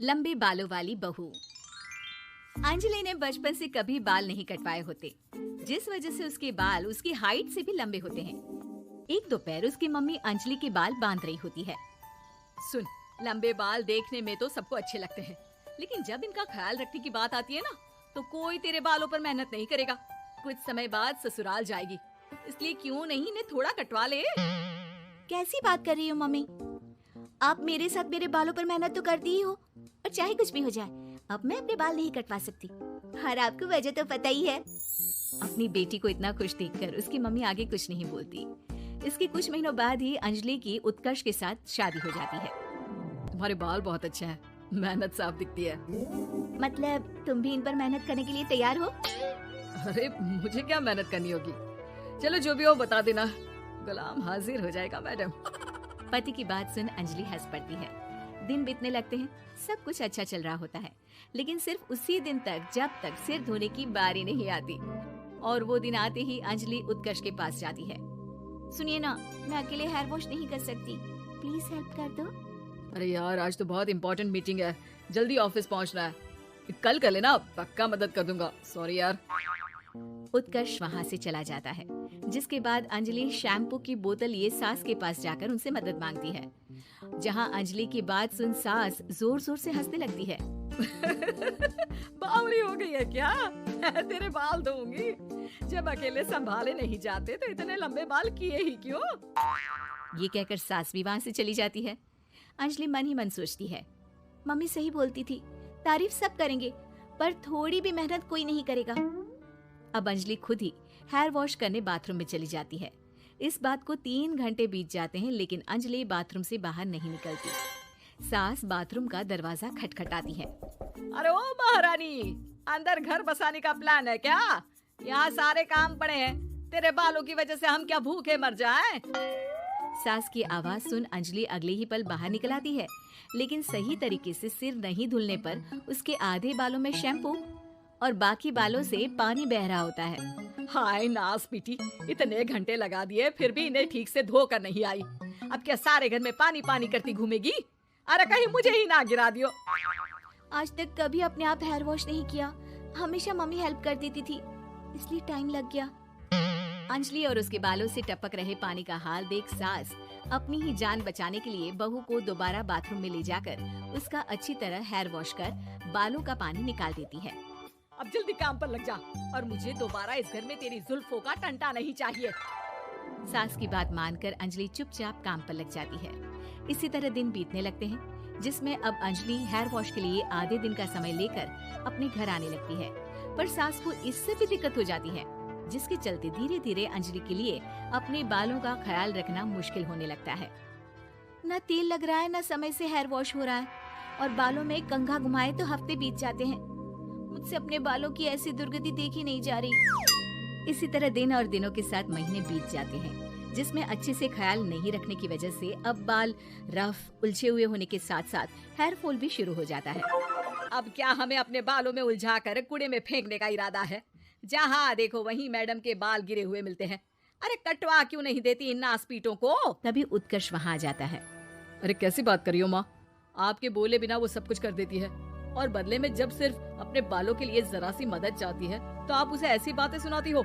लंबे बालों वाली बहू। अंजलि ने बचपन से कभी बाल नहीं कटवाए होते, जिस वजह से उसके बाल उसकी हाइट से भी लंबे होते हैं। एक दोपहर उसकी मम्मी अंजलि के बाल बांध रही होती है। सुन, लंबे बाल देखने में तो सबको अच्छे लगते हैं, लेकिन जब इनका ख्याल रखने की बात आती है ना, तो कोई तेरे बालों पर मेहनत नहीं करेगा। कुछ समय बाद ससुराल जाएगी, इसलिए क्यों नहीं इन्हें थोड़ा कटवा ले। कैसी बात कर रही हो मम्मी? आप मेरे साथ मेरे बालों पर मेहनत तो करती ही हो, और चाहे कुछ भी हो जाए, अब मैं अपने बाल नहीं कटवा सकती। और आपको वजह तो पता ही है। अपनी बेटी को इतना खुश देखकर उसकी मम्मी आगे कुछ नहीं बोलती। इसके कुछ महीनों बाद ही अंजलि की उत्कर्ष के साथ शादी हो जाती है। तुम्हारे बाल बहुत अच्छे हैं, मेहनत साफ दिखती है। मतलब तुम भी इन पर मेहनत करने के लिए तैयार हो? अरे मुझे क्या मेहनत करनी होगी, चलो जो भी हो बता देना, गुलाम हाजिर हो जाएगा मैडम। पति की बात सुन अंजलि हंस पड़ती है। दिन बीतने लगते हैं, सब कुछ अच्छा चल रहा होता है, लेकिन सिर्फ उसी दिन तक जब तक सिर धोने की बारी नहीं आती। और वो दिन आते ही अंजलि उत्कर्ष के पास जाती है। सुनिए ना, मैं अकेले हेयर वॉश नहीं कर सकती, प्लीज हेल्प कर दो। अरे यार, आज तो बहुत इम्पोर्टेंट मीटिंग है, जल्दी ऑफिस पहुंचना है, कल कर लेना, पक्का मदद कर दूंगा। सॉरी यार। उत्कर्ष वहाँ से चला जाता है, जिसके बाद अंजलि शैम्पू की बोतल लिए सास के पास जाकर उनसे मदद मांगती है। जहाँ अंजलि की बात सुन सास जोर जोर से हंसने लगती है। बावली हो गई है क्या? तेरे बाल धोऊंगी, जब अकेले संभाले नहीं जाते तो इतने लंबे बाल किए ही क्यों? ये कहकर सास भी वहाँ से चली जाती है। अंजलि मन ही मन सोचती है, मम्मी सही बोलती थी, तारीफ सब करेंगे, पर थोड़ी भी मेहनत कोई नहीं करेगा। अब अंजलि खुद ही हेयर वॉश करने बाथरूम में चली जाती है। इस बात को 3 घंटे बीत जाते हैं, लेकिन अंजलि बाथरूम से बाहर नहीं निकलती। सास बाथरूम का दरवाजा खटखटाती है। अरे ओ महारानी, अंदर घर बसाने का प्लान है क्या? यहाँ सारे काम पड़े हैं, तेरे बालों की वजह से हम क्या भूखे मर जाएं? सास की आवाज सुन अंजलि अगले ही पल बाहर निकल आती है, लेकिन सही तरीके से सिर नहीं धुलने पर उसके आधे बालों में शैम्पू और बाकी बालों से पानी बह रहा होता है। हाय नास पीटी, इतने घंटे लगा दिए फिर भी इन्हें ठीक से धो कर नहीं आई। अब क्या सारे घर में पानी पानी करती घूमेगी? अरे कहीं मुझे ही ना गिरा दियो। आज तक कभी अपने आप हेयर वॉश नहीं किया, हमेशा मम्मी हेल्प कर देती थी, इसलिए टाइम लग गया। अंजलि और उसके बालों से टपक रहे पानी का हाल देख सास अपनी ही जान बचाने के लिए बहू को दोबारा बाथरूम में ले जाकर उसका अच्छी तरह हेयर वॉश कर बालों का पानी निकाल देती है। अब जल्दी काम पर लग जा, और मुझे दोबारा इस घर में तेरी जुल्फों का टंटा नहीं चाहिए। सास की बात मानकर अंजलि चुपचाप काम पर लग जाती है। इसी तरह दिन बीतने लगते हैं, जिसमें अब अंजलि हेयर वॉश के लिए आधे दिन का समय लेकर अपने घर आने लगती है। पर सास को इससे भी दिक्कत हो जाती है, जिसके चलते धीरे धीरे अंजलि के लिए अपने बालों का ख्याल रखना मुश्किल होने लगता है। न तेल लग रहा है, न समय से हेयर वॉश हो रहा है, और बालों में कंघा घुमाए तो हफ्ते बीत जाते हैं। मुझसे अपने बालों की ऐसी दुर्गति देखी नहीं जा रही। इसी तरह दिन और दिनों के साथ महीने बीत जाते हैं, जिसमें अच्छे से ख्याल नहीं रखने की वजह से अब बाल रफ उलझे हुए होने के साथ साथ हेयर फॉल भी शुरू हो जाता है। अब क्या हमें अपने बालों में उलझा कर कूड़े में फेंकने का इरादा है? जहाँ देखो वहीं मैडम के बाल गिरे हुए मिलते हैं। अरे कटवा क्यों नहीं देती इन नासपीटों को? तभी उत्कर्ष वहाँ आ जाता है। अरे कैसी बात कर रही हो माँ, आपके बोले बिना वो सब कुछ कर देती है, और बदले में जब सिर्फ अपने बालों के लिए जरा सी मदद चाहती है तो आप उसे ऐसी बातें सुनाती हो।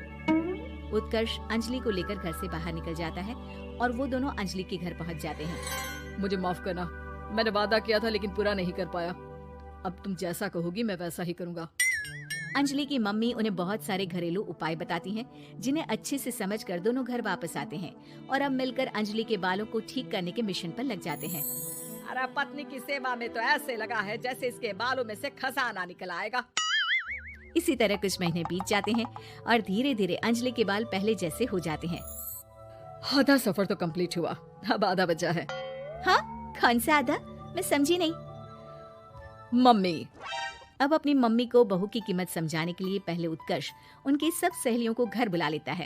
उत्कर्ष अंजलि को लेकर घर से बाहर निकल जाता है और वो दोनों अंजलि के घर पहुंच जाते हैं। मुझे माफ करना, मैंने वादा किया था लेकिन पूरा नहीं कर पाया। अब तुम जैसा कहोगी मैं वैसा ही करूँगा। अंजलि की मम्मी उन्हें बहुत सारे घरेलू उपाय बताती हैं, जिन्हें अच्छे से समझकर दोनों घर वापस आते हैं और अब मिलकर अंजलि के बालों को ठीक करने के मिशन पर लग जाते हैं। अरे पत्नी की सेवा में तो ऐसे लगा है जैसे इसके बालों में से खजाना निकल आएगा। इसी तरह कुछ महीने बीत जाते हैं और धीरे धीरे अंजलि के बाल पहले जैसे हो जाते हैं। आधा सफर तो कंप्लीट हुआ, अब आधा बचा है। हाँ, कौन सा आधा? मैं समझी नहीं। मम्मी। अब अपनी मम्मी को बहू की कीमत समझाने के लिए पहले उत्कर्ष उनकी सब सहेलियों को घर बुला लेता है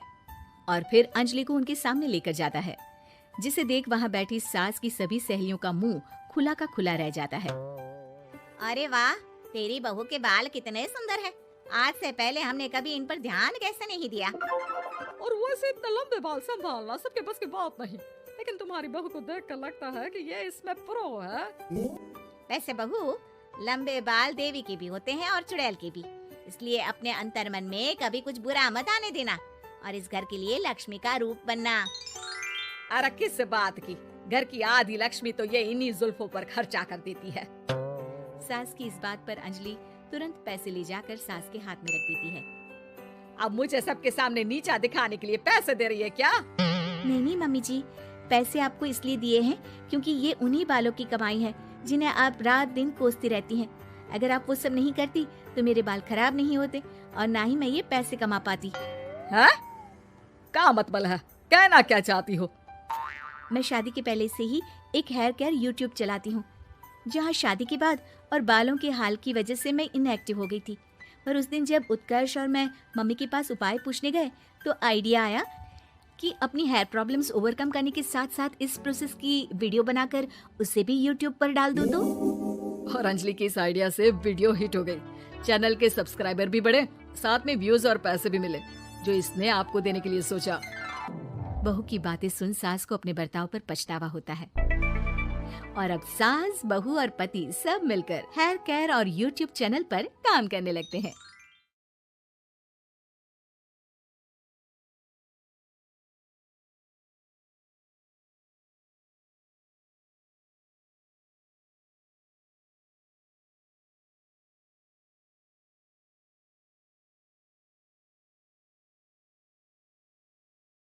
और फिर अंजलि को उनके सामने लेकर जाता है, जिसे देख वहाँ बैठी सास की सभी सहेलियों का मुंह खुला का खुला रह जाता है। अरे वाह, तेरी बहू के बाल कितने सुंदर हैं। आज से पहले हमने कभी इन पर ध्यान कैसे नहीं दिया। और वैसे इतने लंबे बाल संभालना सबके बस की बात नहीं, लेकिन तुम्हारी बहू को देखकर लगता है कि ये इसमें प्रो है। वैसे बहू, लंबे बाल देवी के भी होते हैं और चुड़ैल के भी, इसलिए अपने अंतर्मन में कभी कुछ बुरा मत आने देना और इस घर के लिए लक्ष्मी का रूप बनना। अरे किस बात की, घर की आधी लक्ष्मी तो ये इन्हीं जुल्फों पर खर्चा कर देती है। सास की इस बात पर अंजलि तुरंत पैसे ले जाकर सास के हाथ में रख देती है। अब मुझे सबके सामने नीचा दिखाने के लिए पैसे दे रही है क्या? नहीं मम्मी जी, पैसे आपको इसलिए दिए हैं क्योंकि ये उन्हीं बालों की कमाई है जिन्हें आप रात दिन कोसती रहती हैं। अगर आप वो सब नहीं करती तो मेरे बाल खराब नहीं होते और ना ही मैं ये पैसे कमा पाती। हाँ? क्या मतलब है? कहना क्या चाहती हो? मैं शादी के पहले से ही एक हेयर केयर यूट्यूब चलाती हूँ, जहाँ शादी के बाद और बालों के हाल की वजह से मैं इनएक्टिव हो गई थी। पर उस दिन जब उत्कर्ष और मैं मम्मी के पास उपाय पूछने गए तो आइडिया आया कि अपनी हेयर प्रॉब्लम्स ओवरकम करने के साथ साथ इस प्रोसेस की वीडियो बनाकर उसे भी यूट्यूब पर डाल दूं तो। और अंजलि के इस आइडिया से वीडियो हिट हो गई, चैनल के सब्सक्राइबर भी बढ़े, साथ में व्यूज और पैसे भी मिले जो इसने आपको देने के लिए सोचा। बहू की बातें सुन सास को अपने बर्ताव पर पछतावा होता है और अब सास, बहू और पति सब मिलकर हेयर केयर और यूट्यूब चैनल पर काम करने लगते हैं।